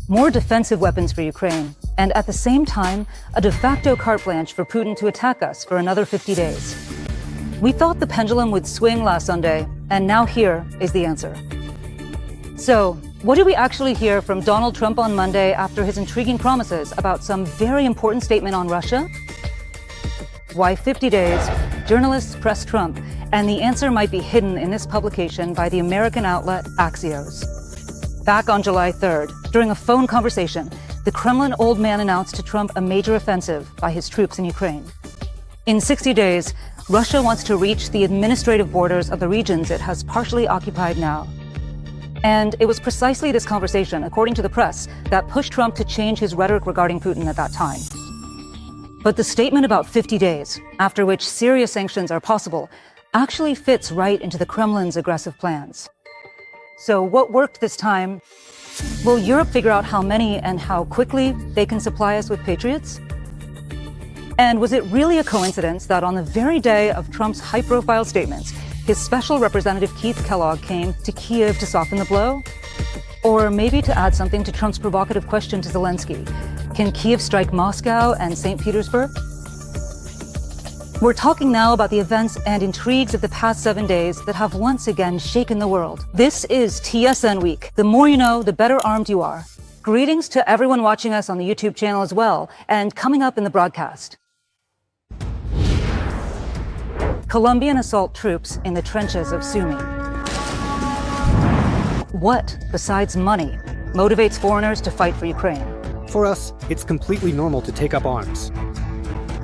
more defensive weapons for Ukraine, and at the same time, a de facto carte blanche for Putin to attack us for another 50 days. We thought the pendulum would swing last Sunday, and now here is the answer. So, what did we actually hear from Donald Trump on Monday after his intriguing promises about some very important statement on Russia? Why 50 days? Journalists pressed Trump, and the answer might be hidden in this publication by the American outlet Axios. Back on July 3rd, during a phone conversation, the Kremlin old man announced to Trump a major offensive by his troops in Ukraine. In 60 days, Russia wants to reach the administrative borders of the regions it has partially occupied now. And it was precisely this conversation, according to the press, that pushed Trump to change his rhetoric regarding Putin at that time. But the statement about 50 days, after which serious sanctions are possible, actually fits right into the Kremlin's aggressive plans. So what worked this time? Will Europe figure out how many and how quickly they can supply us with patriots? And was it really a coincidence that on the very day of Trump's high-profile statements, his special representative Keith Kellogg came to Kyiv to soften the blow? Or maybe to add something to Trump's provocative question to Zelensky, can Kyiv strike Moscow and St. Petersburg? We're talking now about the events and intrigues of the past 7 days that have once again shaken the world. This is TSN Week. The more you know, the better armed you are. Greetings to everyone watching us on the YouTube channel as well, and coming up in the broadcast. Colombian assault troops in the trenches of Sumy. What, besides money, motivates foreigners to fight for Ukraine? For us, it's completely normal to take up arms.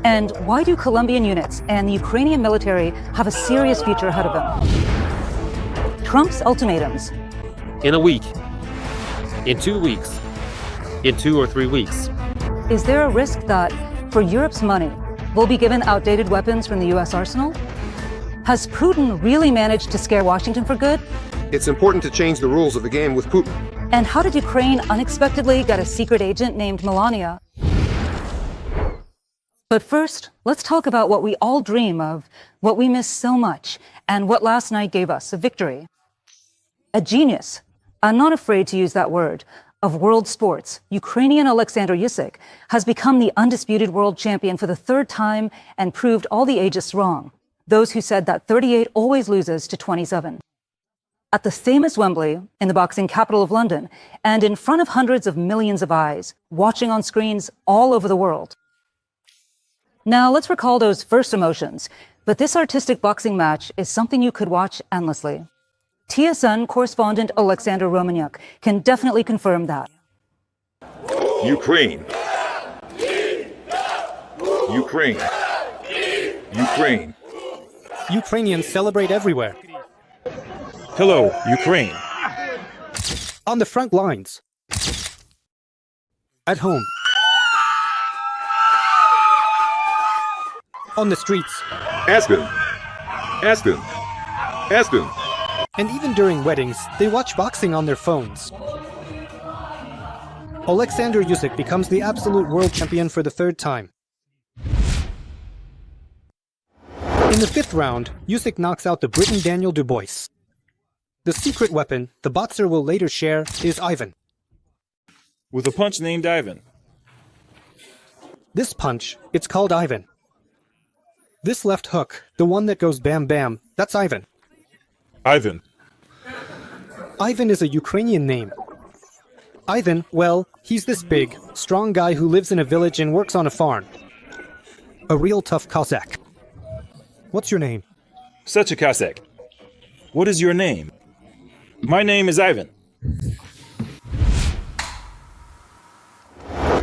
And why do Colombian units and the Ukrainian military have a serious future ahead of them? Trump's ultimatums. In a week. In 2 weeks. In 2 or 3 weeks. Is there a risk that, for Europe's money, we'll be given outdated weapons from the U.S. arsenal? Has Putin really managed to scare Washington for good? It's important to change the rules of the game with Putin. And how did Ukraine unexpectedly get a secret agent named Melania? But first, let's talk about what we all dream of, what we miss so much, and what last night gave us a victory. A genius, I'm not afraid to use that word, of world sports, Ukrainian Alexander Usyk has become the undisputed world champion for the third time and proved all the agists wrong, those who said that 38 always loses to 27. At the famous Wembley, in the boxing capital of London, and in front of hundreds of millions of eyes, watching on screens all over the world. Now, let's recall those first emotions, but this artistic boxing match is something you could watch endlessly. TSN correspondent Alexander Romaniuk can definitely confirm that. Ukraine. Ukraine. Ukraine. Ukrainians celebrate everywhere. Hello, Ukraine. On the front lines. At home. On the streets. Aston. Aston. Aston. And even during weddings, they watch boxing on their phones. Alexander Usyk becomes the absolute world champion for the third time. In the fifth round, Usyk knocks out the Briton Daniel Dubois. The secret weapon the boxer will later share is Ivan. With a punch named Ivan. This punch, it's called Ivan. This left hook, the one that goes bam bam, that's Ivan. Ivan. Ivan is a Ukrainian name. Ivan, well, he's this big, strong guy who lives in a village and works on a farm. A real tough Cossack. What's your name? Such a Cossack. What is your name? My name is Ivan.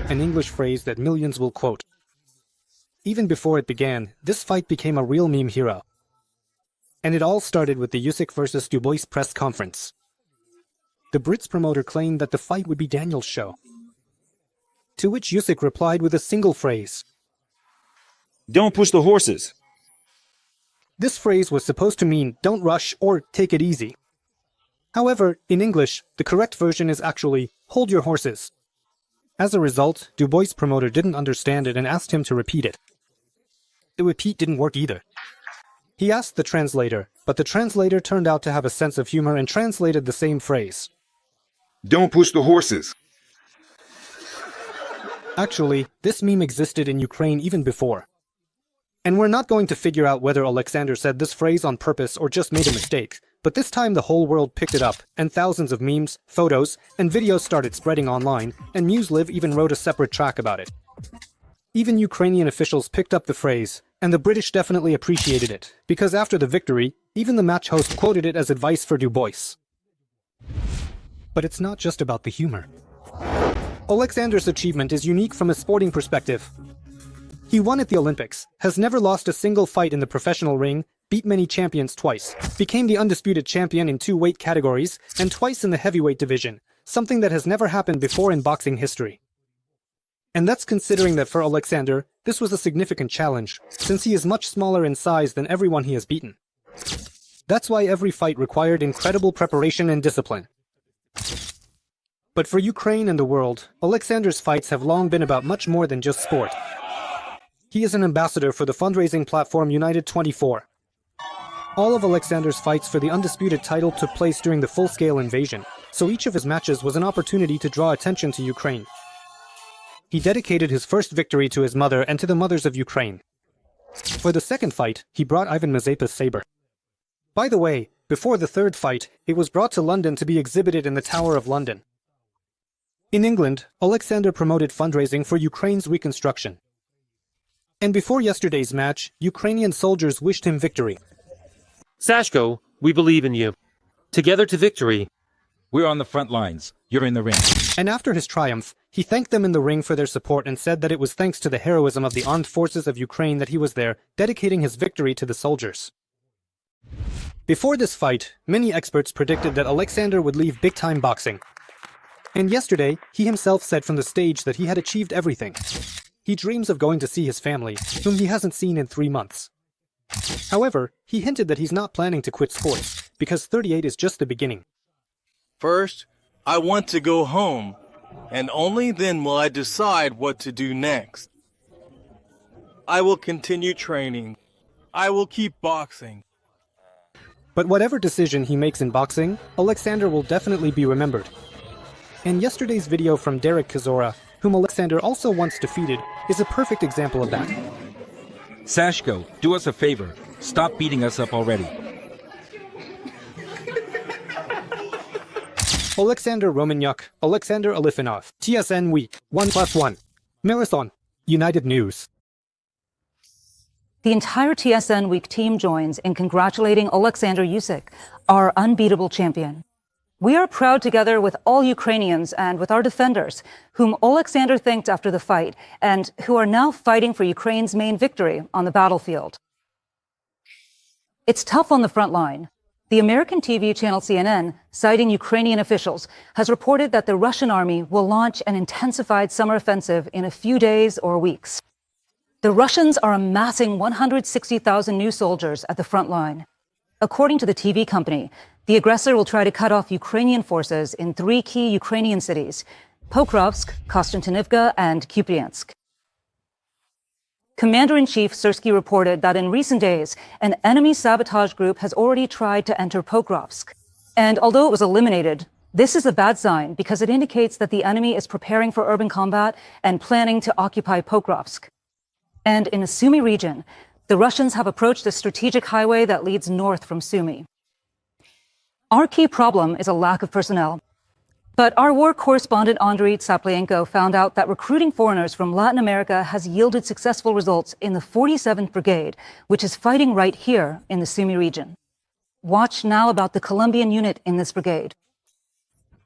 An English phrase that millions will quote. Even before it began, this fight became a real meme hero. And it all started with the Usyk versus Dubois press conference. The Brits promoter claimed that the fight would be Daniel's show. To which Usyk replied with a single phrase. Don't push the horses. This phrase was supposed to mean don't rush or take it easy. However, in English, the correct version is actually hold your horses. As a result, Dubois' promoter didn't understand it and asked him to repeat it. The repeat didn't work either. He asked the translator, but the translator turned out to have a sense of humor and translated the same phrase. Don't push the horses. Actually, this meme existed in Ukraine even before. And we're not going to figure out whether Alexander said this phrase on purpose or just made a mistake, but this time the whole world picked it up, and thousands of memes, photos, and videos started spreading online, and MuseLive even wrote a separate track about it. Even Ukrainian officials picked up the phrase, and the British definitely appreciated it, because after the victory, even the match host quoted it as advice for Dubois. But it's not just about the humor. Alexander's achievement is unique from a sporting perspective. He won at the Olympics, has never lost a single fight in the professional ring, beat many champions twice, became the undisputed champion in 2 weight categories, and twice in the heavyweight division, something that has never happened before in boxing history. And that's considering that for Alexander, this was a significant challenge, since he is much smaller in size than everyone he has beaten. That's why every fight required incredible preparation and discipline. But for Ukraine and the world, Alexander's fights have long been about much more than just sport. He is an ambassador for the fundraising platform United 24. All of Alexander's fights for the undisputed title took place during the full-scale invasion, so each of his matches was an opportunity to draw attention to Ukraine. He dedicated his first victory to his mother and to the mothers of Ukraine. For the second fight, he brought Ivan Mazepa's saber. By the way, before the third fight, it was brought to London to be exhibited in the Tower of London. In England, Alexander promoted fundraising for Ukraine's reconstruction. And before yesterday's match, Ukrainian soldiers wished him victory. Sashko, we believe in you. Together to victory. We're on the front lines. You're in the ring. And after his triumph, he thanked them in the ring for their support and said that it was thanks to the heroism of the armed forces of Ukraine that he was there, dedicating his victory to the soldiers. Before this fight, many experts predicted that Alexander would leave big-time boxing. And yesterday, he himself said from the stage that he had achieved everything. He dreams of going to see his family, whom he hasn't seen in 3 months. However, he hinted that he's not planning to quit sports, because 38 is just the beginning. First, I want to go home, and only then will I decide what to do next. I will continue training. I will keep boxing. But whatever decision he makes in boxing, Alexander will definitely be remembered. And yesterday's video from Derek Chisora, whom Alexander also once defeated, is a perfect example of that. Sashko, do us a favor. Stop beating us up already. Alexander Romanyuk, Alexander Alifinov, TSN Week, 1+1. Marathon, United News. The entire TSN Week team joins in congratulating Alexander Usyk, our unbeatable champion. We are proud together with all Ukrainians and with our defenders, whom Alexander thanked after the fight and who are now fighting for Ukraine's main victory on the battlefield. It's tough on the front line. The American TV channel CNN, citing Ukrainian officials, has reported that the Russian army will launch an intensified summer offensive in a few days or weeks. The Russians are amassing 160,000 new soldiers at the front line. According to the TV company, the aggressor will try to cut off Ukrainian forces in 3 key Ukrainian cities: Pokrovsk, Konstantinivka, and Kupiansk. Commander-in-Chief Syrskyi reported that in recent days, an enemy sabotage group has already tried to enter Pokrovsk. And although it was eliminated, this is a bad sign because it indicates that the enemy is preparing for urban combat and planning to occupy Pokrovsk. And in the Sumy region, the Russians have approached a strategic highway that leads north from Sumy. Our key problem is a lack of personnel. But our war correspondent Andriy Tsaplienko found out that recruiting foreigners from Latin America has yielded successful results in the 47th Brigade, which is fighting right here in the Sumy region. Watch now about the Colombian unit in this brigade.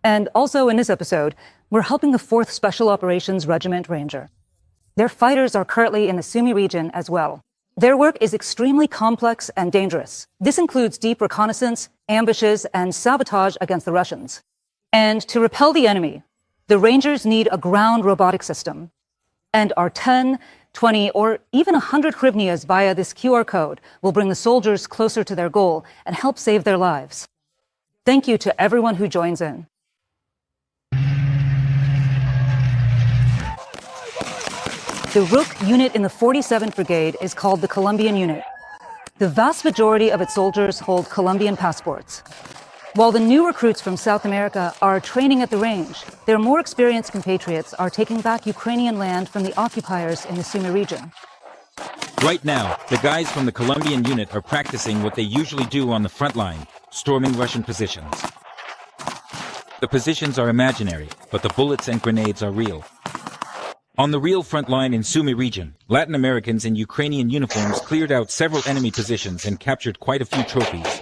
And also in this episode, we're helping the 4th Special Operations Regiment Ranger. Their fighters are currently in the Sumy region as well. Their work is extremely complex and dangerous. This includes deep reconnaissance, ambushes, and sabotage against the Russians. And to repel the enemy, the Rangers need a ground robotic system. And our 10, 20, or even 100 hryvnias via this QR code will bring the soldiers closer to their goal and help save their lives. Thank you to everyone who joins in. The Rook unit in the 47th Brigade is called the Colombian unit. The vast majority of its soldiers hold Colombian passports. While the new recruits from South America are training at the range, their more experienced compatriots are taking back Ukrainian land from the occupiers in the Sumy region. Right now, the guys from the Colombian unit are practicing what they usually do on the front line, storming Russian positions. The positions are imaginary, but the bullets and grenades are real. On the real front line in Sumy region, Latin Americans in Ukrainian uniforms cleared out several enemy positions and captured quite a few trophies.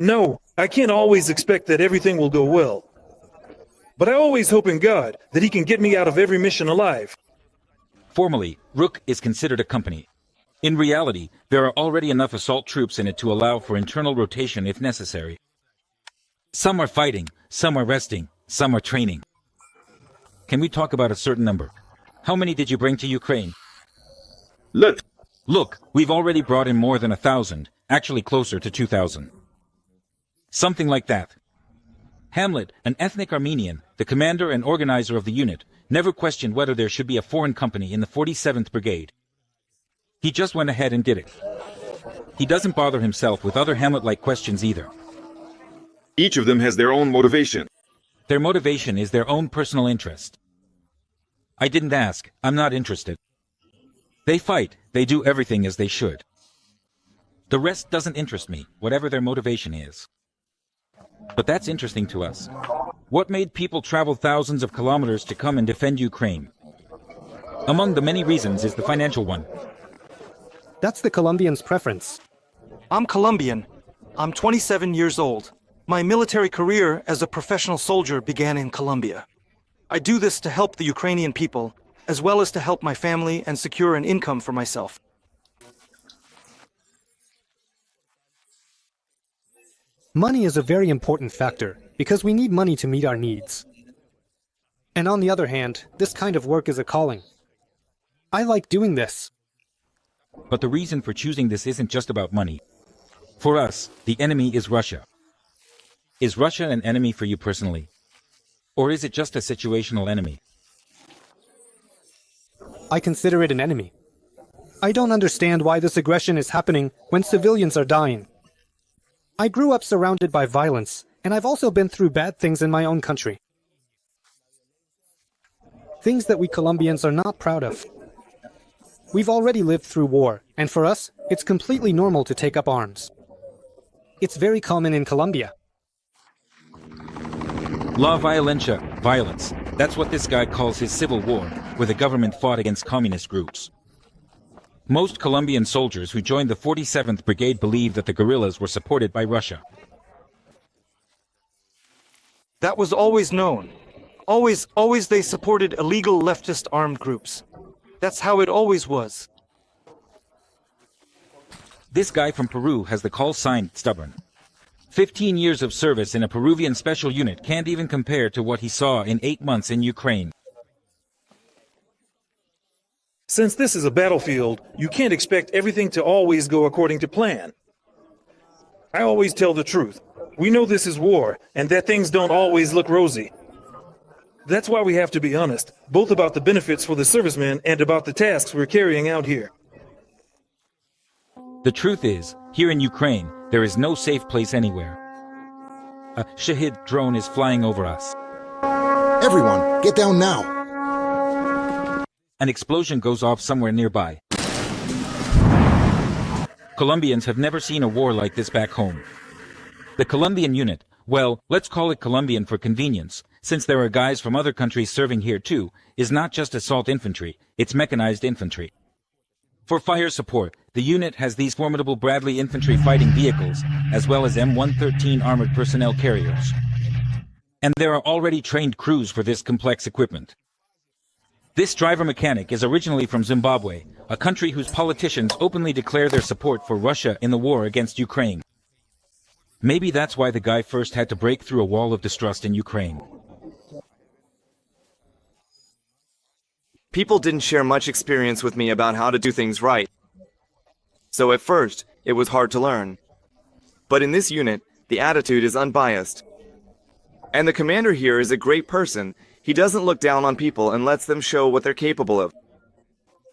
No, I can't always expect that everything will go well. But I always hope in God that he can get me out of every mission alive. Formally, Rook is considered a company. In reality, there are already enough assault troops in it to allow for internal rotation if necessary. Some are fighting, some are resting, some are training. Can we talk about a certain number? How many did you bring to Ukraine? Look, we've already brought in more than 1,000, actually closer to 2,000. Something like that. Hamlet, an ethnic Armenian, the commander and organizer of the unit, never questioned whether there should be a foreign company in the 47th Brigade. He just went ahead and did it. He doesn't bother himself with other Hamlet-like questions either. Each of them has their own motivation. Their motivation is their own personal interest. I didn't ask. I'm not interested. They fight. They do everything as they should. The rest doesn't interest me, whatever their motivation is. But that's interesting to us. What made people travel thousands of kilometers to come and defend Ukraine? Among the many reasons is the financial one. That's the Colombian's preference. I'm Colombian. I'm 27 years old. My military career as a professional soldier began in Colombia. I do this to help the Ukrainian people, as well as to help my family and secure an income for myself. Money is a very important factor, because we need money to meet our needs. And on the other hand, this kind of work is a calling. I like doing this. But the reason for choosing this isn't just about money. For us, the enemy is Russia. Is Russia an enemy for you personally? Or is it just a situational enemy? I consider it an enemy. I don't understand why this aggression is happening when civilians are dying. I grew up surrounded by violence, and I've also been through bad things in my own country. Things that we Colombians are not proud of. We've already lived through war, and for us, it's completely normal to take up arms. It's very common in Colombia. La violencia, violence. That's what this guy calls his civil war, where the government fought against communist groups. Most Colombian soldiers who joined the 47th Brigade believed that the guerrillas were supported by Russia. That was always known. Always they supported illegal leftist armed groups. That's how it always was. This guy from Peru has the call sign Stubborn. 15 years of service in a Peruvian special unit can't even compare to what he saw in 8 months in Ukraine. Since this is a battlefield, you can't expect everything to always go according to plan. I always tell the truth. We know this is war, and that things don't always look rosy. That's why we have to be honest, both about the benefits for the servicemen and about the tasks we're carrying out here. The truth is, here in Ukraine, there is no safe place anywhere. A Shahid drone is flying over us. Everyone, get down now! An explosion goes off somewhere nearby. Colombians have never seen a war like this back home. The Colombian unit, well, let's call it Colombian for convenience, since there are guys from other countries serving here too, is not just assault infantry, it's mechanized infantry. For fire support, the unit has these formidable Bradley infantry fighting vehicles, as well as M113 armored personnel carriers. And there are already trained crews for this complex equipment. This driver mechanic is originally from Zimbabwe, a country whose politicians openly declare their support for Russia in the war against Ukraine. Maybe that's why the guy first had to break through a wall of distrust in Ukraine. People didn't share much experience with me about how to do things right. So at first, it was hard to learn. But in this unit, the attitude is unbiased. And the commander here is a great person. He doesn't look down on people and lets them show what they're capable of.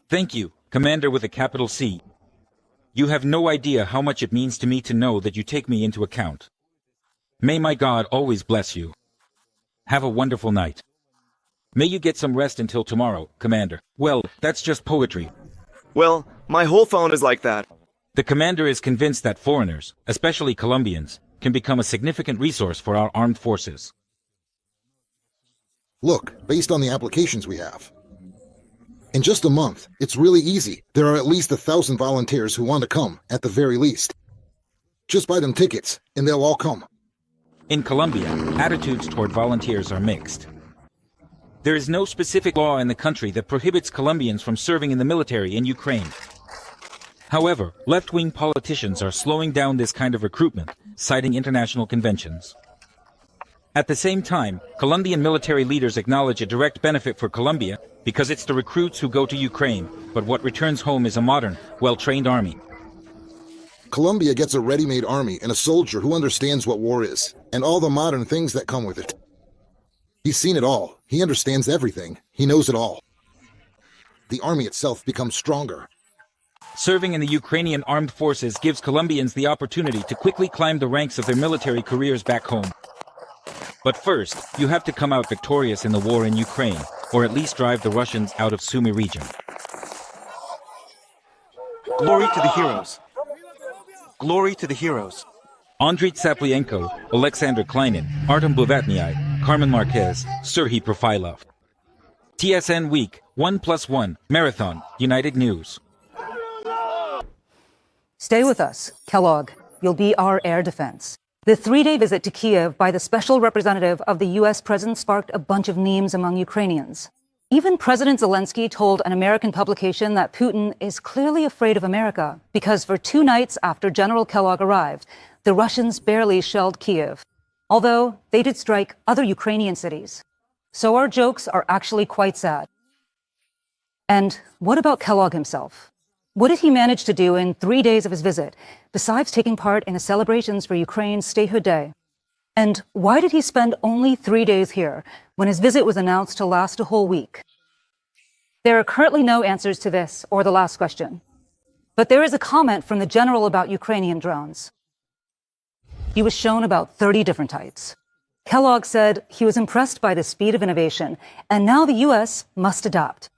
Thank you, Commander with a capital C. You have no idea how much it means to me to know that you take me into account. May my God always bless you. Have a wonderful night. May you get some rest until tomorrow, Commander. Well, that's just poetry. Well, my whole phone is like that. The Commander is convinced that foreigners, especially Colombians, can become a significant resource for our armed forces. Look, based on the applications we have. In just a month, it's really easy. There are at least 1,000 volunteers who want to come, at the very least. Just buy them tickets, and they'll all come. In Colombia, attitudes toward volunteers are mixed. There is no specific law in the country that prohibits Colombians from serving in the military in Ukraine. However, left-wing politicians are slowing down this kind of recruitment, citing international conventions. At the same time, Colombian military leaders acknowledge a direct benefit for Colombia because it's the recruits who go to Ukraine, but what returns home is a modern, well-trained army. Colombia gets a ready-made army and a soldier who understands what war is, and all the modern things that come with it. He's seen it all. He understands everything. He knows it all. The army itself becomes stronger. Serving in the Ukrainian armed forces gives Colombians the opportunity to quickly climb the ranks of their military careers back home. But first, you have to come out victorious in the war in Ukraine, or at least drive the Russians out of Sumy region. Glory to the heroes. Glory to the heroes. Andriy Tsaplienko, Alexander Kleinin, Artem Blavatniy, Carmen Marquez, Serhiy Profilov. TSN Week, 1+1, Marathon, United News. Stay with us, Kellogg. You'll be our air defense. The 3-day visit to Kiev by the special representative of the U.S. president sparked a bunch of memes among Ukrainians. Even President Zelensky told an American publication that Putin is clearly afraid of America because for 2 nights after General Kellogg arrived, the Russians barely shelled Kiev, although they did strike other Ukrainian cities. So our jokes are actually quite sad. And what about Kellogg himself? What did he manage to do in 3 days of his visit, besides taking part in the celebrations for Ukraine's Statehood Day? And why did he spend only 3 days here when his visit was announced to last a whole week? There are currently no answers to this or the last question. But there is a comment from the general about Ukrainian drones. He was shown about 30 different types. Kellogg said he was impressed by the speed of innovation, and now the U.S. must adapt.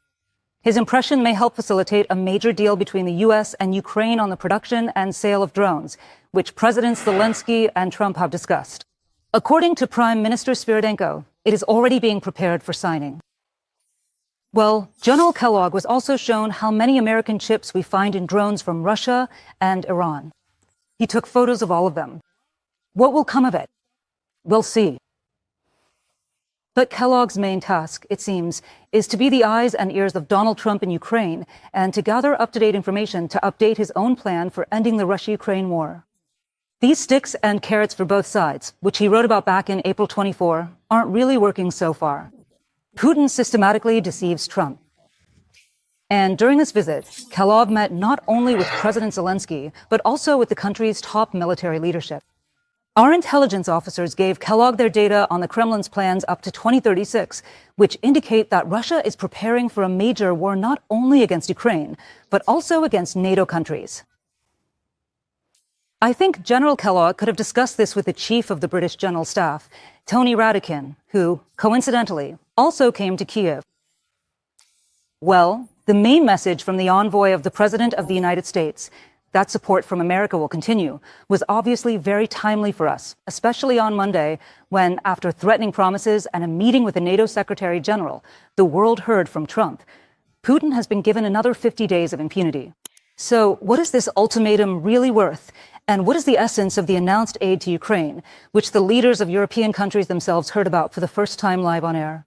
His impression may help facilitate a major deal between the U.S. and Ukraine on the production and sale of drones, which Presidents Zelensky and Trump have discussed. According to Prime Minister Sviridенko, it is already being prepared for signing. Well, General Kellogg was also shown how many American chips we find in drones from Russia and Iran. He took photos of all of them. What will come of it? We'll see. But Kellogg's main task, it seems, is to be the eyes and ears of Donald Trump in Ukraine and to gather up-to-date information to update his own plan for ending the Russia-Ukraine war. These sticks and carrots for both sides, which he wrote about back in April 24, aren't really working so far. Putin systematically deceives Trump. And during this visit, Kellogg met not only with President Zelensky, but also with the country's top military leadership. Our intelligence officers gave Kellogg their data on the Kremlin's plans up to 2036, which indicate that Russia is preparing for a major war not only against Ukraine, but also against NATO countries. I think General Kellogg could have discussed this with the chief of the British General Staff, Tony Radakin, who, coincidentally, also came to Kiev. Well, the main message from the envoy of the President of the United States, that support from America will continue, was obviously very timely for us, especially on Monday, when, after threatening promises and a meeting with the NATO Secretary General, the world heard from Trump. Putin has been given another 50 days of impunity. So what is this ultimatum really worth? And what is the essence of the announced aid to Ukraine, which the leaders of European countries themselves heard about for the first time live on air?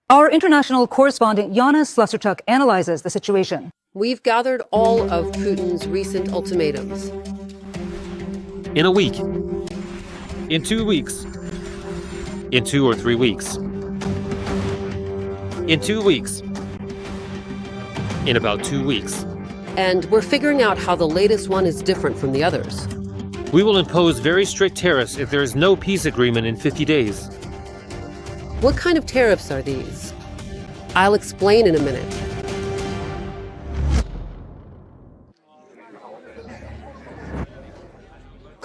Our international correspondent Yana Slusarchuk analyzes the situation. We've gathered all of Putin's recent ultimatums. In a week. In 2 weeks. In 2 or 3 weeks. In 2 weeks. In about 2 weeks. And we're figuring out how the latest one is different from the others. We will impose very strict tariffs if there is no peace agreement in 50 days. What kind of tariffs are these? I'll explain in a minute.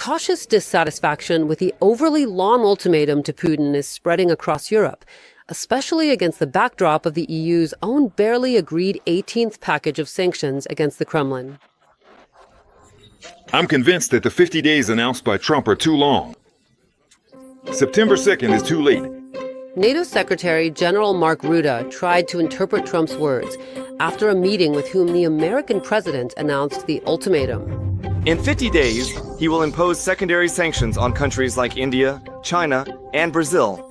cautious dissatisfaction with the overly long ultimatum to Putin is spreading across Europe, especially against the backdrop of the EU's own barely agreed 18th package of sanctions against the Kremlin. I'm convinced that the 50 days announced by Trump are too long. September 2nd is too late. NATO Secretary General Mark Rutte tried to interpret Trump's words after a meeting with whom the American president announced the ultimatum. In 50 days, he will impose secondary sanctions on countries like India, China, and Brazil.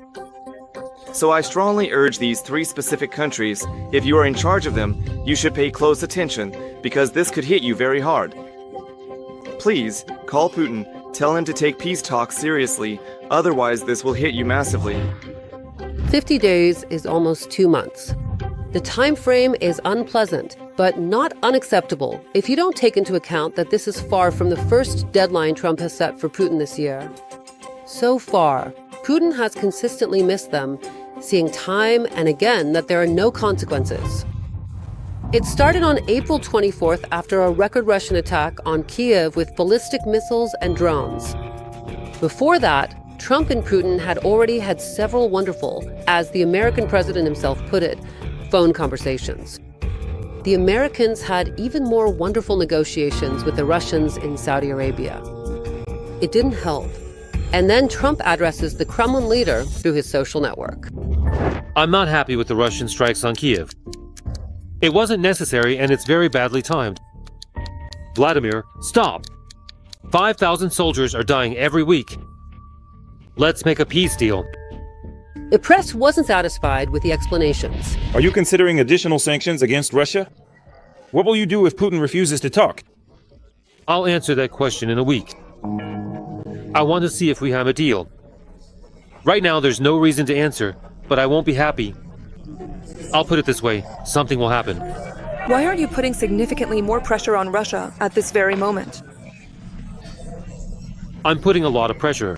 So I strongly urge these 3 specific countries, if you are in charge of them, you should pay close attention, because this could hit you very hard. Please, call Putin, tell him to take peace talks seriously, otherwise this will hit you massively. 50 days is almost 2 months. The time frame is unpleasant, but not unacceptable if you don't take into account that this is far from the first deadline Trump has set for Putin this year. So far, Putin has consistently missed them, seeing time and again that there are no consequences. It started on April 24th after a record Russian attack on Kiev with ballistic missiles and drones. Before that, Trump and Putin had already had several wonderful, as the American president himself put it, phone conversations. The Americans had even more wonderful negotiations with the Russians in Saudi Arabia. It didn't help. And then Trump addresses the Kremlin leader through his social network. I'm not happy with the Russian strikes on Kiev. It wasn't necessary and it's very badly timed. Vladimir, stop! 5,000 soldiers are dying every week. Let's make a peace deal. The press wasn't satisfied with the explanations. Are you considering additional sanctions against Russia? What will you do if Putin refuses to talk? I'll answer that question in a week. I want to see if we have a deal. Right now, there's no reason to answer, but I won't be happy. I'll put it this way, something will happen. Why aren't you putting significantly more pressure on Russia at this very moment? I'm putting a lot of pressure.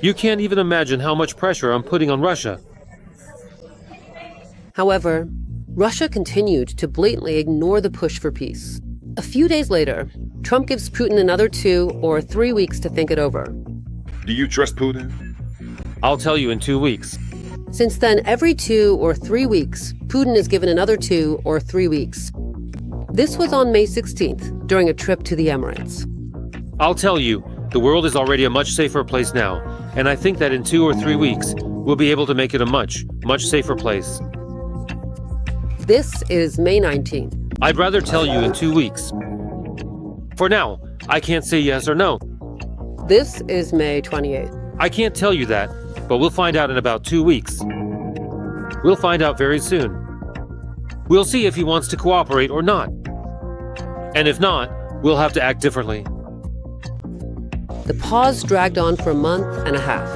You can't even imagine how much pressure I'm putting on Russia. However, Russia continued to blatantly ignore the push for peace. A few days later, Trump gives Putin another 2 or 3 weeks to think it over. Do you trust Putin? I'll tell you in 2 weeks. Since then, every 2 or 3 weeks, Putin is given another 2 or 3 weeks. This was on May 16th, during a trip to the Emirates. I'll tell you, the world is already a much safer place now, and I think that in 2 or 3 weeks, we'll be able to make it a much, much safer place. This is May 19th. I'd rather tell you in 2 weeks. For now, I can't say yes or no. This is May 28th. I can't tell you that, but we'll find out in about 2 weeks. We'll find out very soon. We'll see if he wants to cooperate or not. And if not, we'll have to act differently. The pause dragged on for a month and a half.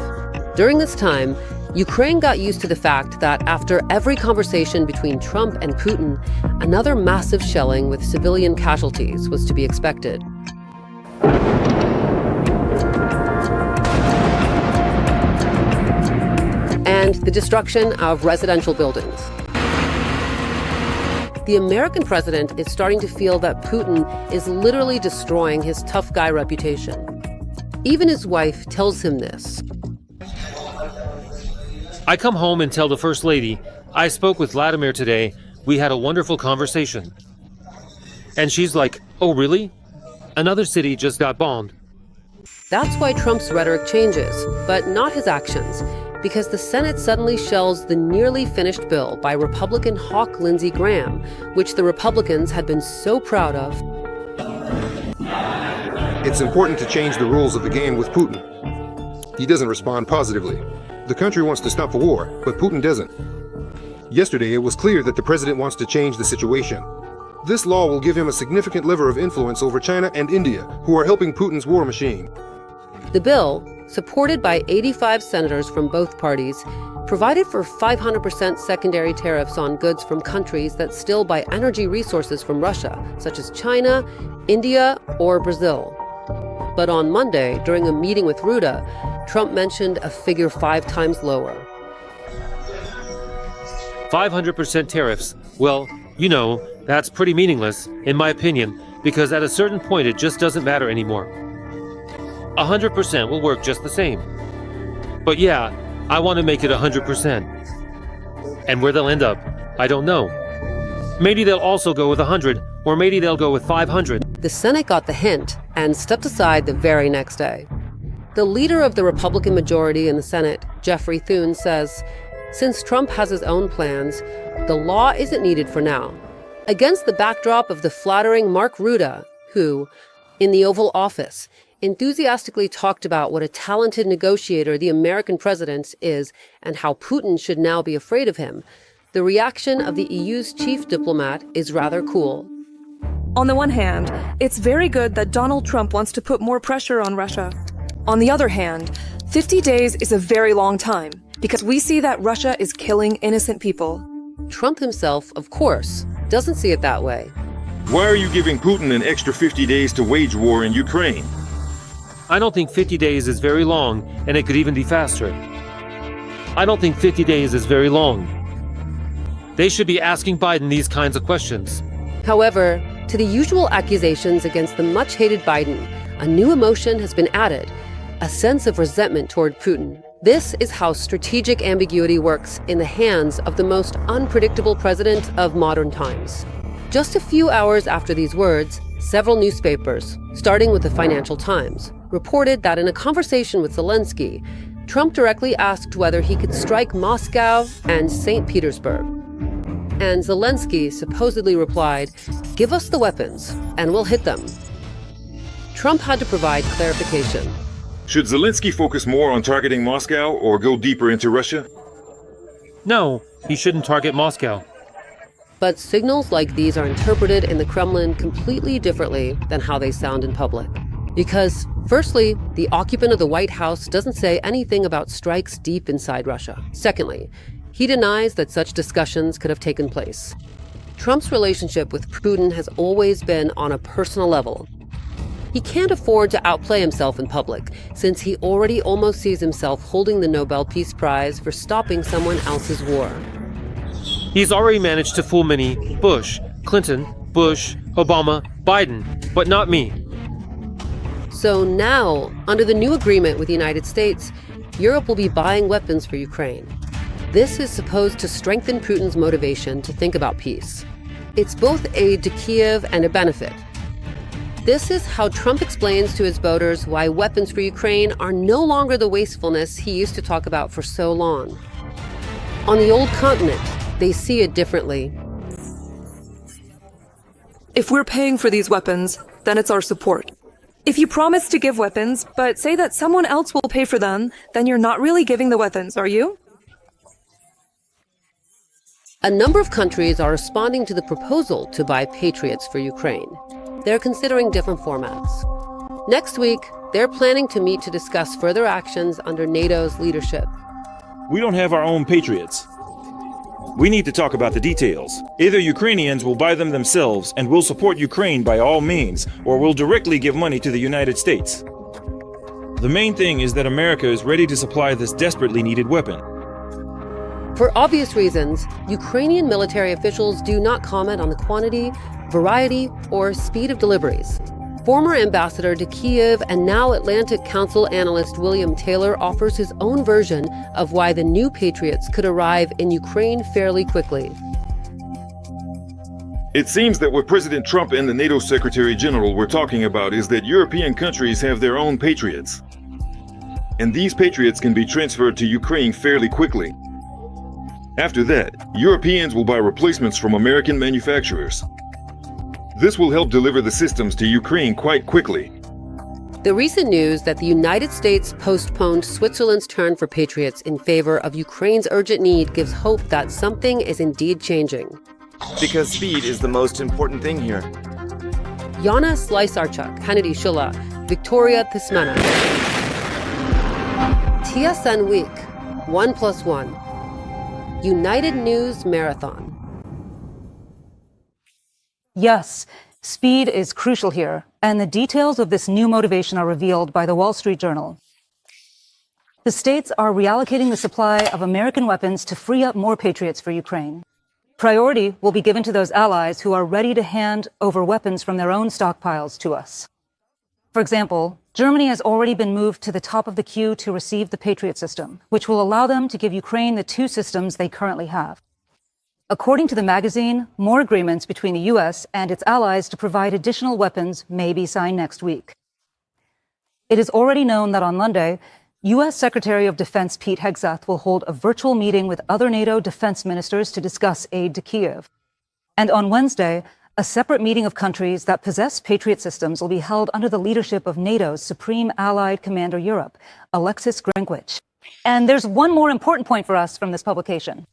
During this time, Ukraine got used to the fact that after every conversation between Trump and Putin, another massive shelling with civilian casualties was to be expected. And the destruction of residential buildings. The American president is starting to feel that Putin is literally destroying his tough guy reputation. Even his wife tells him this. I come home and tell the First Lady, I spoke with Vladimir today, we had a wonderful conversation. And she's like, oh really? Another city just got bombed. That's why Trump's rhetoric changes, but not his actions, because the Senate suddenly shelves the nearly finished bill by Republican hawk Lindsey Graham, which the Republicans had been so proud of. It's important to change the rules of the game with Putin. He doesn't respond positively. The country wants to stop the war, but Putin doesn't. Yesterday, it was clear that the president wants to change the situation. This law will give him a significant lever of influence over China and India, who are helping Putin's war machine. The bill, supported by 85 senators from both parties, provided for 500% secondary tariffs on goods from countries that still buy energy resources from Russia, such as China, India, or Brazil. But on Monday, during a meeting with Rutte, Trump mentioned a figure 5 times lower. 500% tariffs. Well, you know, that's pretty meaningless, in my opinion, because at a certain point it just doesn't matter anymore. 100% will work just the same. But yeah, I want to make it 100%. And where they'll end up, I don't know. Maybe they'll also go with 100, or maybe they'll go with 500. The Senate got the hint and stepped aside the very next day. The leader of the Republican majority in the Senate, Jeffrey Thune, says, since Trump has his own plans, the law isn't needed for now. Against the backdrop of the flattering Mark Rutte, who, in the Oval Office, enthusiastically talked about what a talented negotiator the American president is and how Putin should now be afraid of him, the reaction of the EU's chief diplomat is rather cool. On the one hand, it's very good that Donald Trump wants to put more pressure on Russia. On the other hand, 50 days is a very long time because we see that Russia is killing innocent people. Trump himself, of course, doesn't see it that way. Why are you giving Putin an extra 50 days to wage war in Ukraine? I don't think 50 days is very long, and it could even be faster. I don't think 50 days is very long. They should be asking Biden these kinds of questions. However, to the usual accusations against the much-hated Biden, a new emotion has been added, a sense of resentment toward Putin. This is how strategic ambiguity works in the hands of the most unpredictable president of modern times. Just a few hours after these words, several newspapers, starting with the Financial Times, reported that in a conversation with Zelensky, Trump directly asked whether he could strike Moscow and St. Petersburg. And Zelensky supposedly replied, "Give us the weapons, and we'll hit them." Trump had to provide clarification. Should Zelensky focus more on targeting Moscow or go deeper into Russia? No, he shouldn't target Moscow. But signals like these are interpreted in the Kremlin completely differently than how they sound in public. Because, firstly, the occupant of the White House doesn't say anything about strikes deep inside Russia. Secondly, he denies that such discussions could have taken place. Trump's relationship with Putin has always been on a personal level. He can't afford to outplay himself in public, since he already almost sees himself holding the Nobel Peace Prize for stopping someone else's war. He's already managed to fool many: Bush, Clinton, Bush, Obama, Biden, but not me. So now, under the new agreement with the United States, Europe will be buying weapons for Ukraine. This is supposed to strengthen Putin's motivation to think about peace. It's both aid to Kiev and a benefit. This is how Trump explains to his voters why weapons for Ukraine are no longer the wastefulness he used to talk about for so long. On the old continent, they see it differently. If we're paying for these weapons, then it's our support. If you promise to give weapons, but say that someone else will pay for them, then you're not really giving the weapons, are you? A number of countries are responding to the proposal to buy Patriots for Ukraine. They're considering different formats. Next week, they're planning to meet to discuss further actions under NATO's leadership. We don't have our own Patriots. We need to talk about the details. Either Ukrainians will buy them themselves and will support Ukraine by all means, or will directly give money to the United States. The main thing is that America is ready to supply this desperately needed weapon. For obvious reasons, Ukrainian military officials do not comment on the quantity, variety, or speed of deliveries. Former ambassador to Kiev and now Atlantic Council analyst William Taylor offers his own version of why the new Patriots could arrive in Ukraine fairly quickly. It seems that what President Trump and the NATO Secretary General were talking about is that European countries have their own Patriots. And these Patriots can be transferred to Ukraine fairly quickly. After that, Europeans will buy replacements from American manufacturers. This will help deliver the systems to Ukraine quite quickly. The recent news that the United States postponed Switzerland's turn for Patriots in favor of Ukraine's urgent need gives hope that something is indeed changing. Because speed is the most important thing here. Yana Slice-Archuk, Kennedy Shula, Victoria Pismena. TSN Week, 1+1. United News Marathon. Yes, speed is crucial here, and the details of this new motivation are revealed by the Wall Street Journal. The states are reallocating the supply of American weapons to free up more Patriots for Ukraine. Priority will be given to those allies who are ready to hand over weapons from their own stockpiles to us. For example, Germany has already been moved to the top of the queue to receive the Patriot system, which will allow them to give Ukraine the 2 systems they currently have. According to the magazine, more agreements between the U.S. and its allies to provide additional weapons may be signed next week. It is already known that on Monday, U.S. Secretary of Defense Pete Hegseth will hold a virtual meeting with other NATO defense ministers to discuss aid to Kyiv. And on Wednesday, a separate meeting of countries that possess Patriot systems will be held under the leadership of NATO's Supreme Allied Commander Europe, Alexis Grinkwich. And there's one more important point for us from this publication.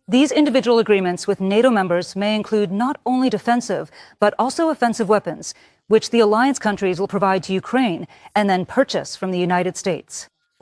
These individual agreements with NATO members may include not only defensive, but also offensive weapons, which the alliance countries will provide to Ukraine and then purchase from the United States.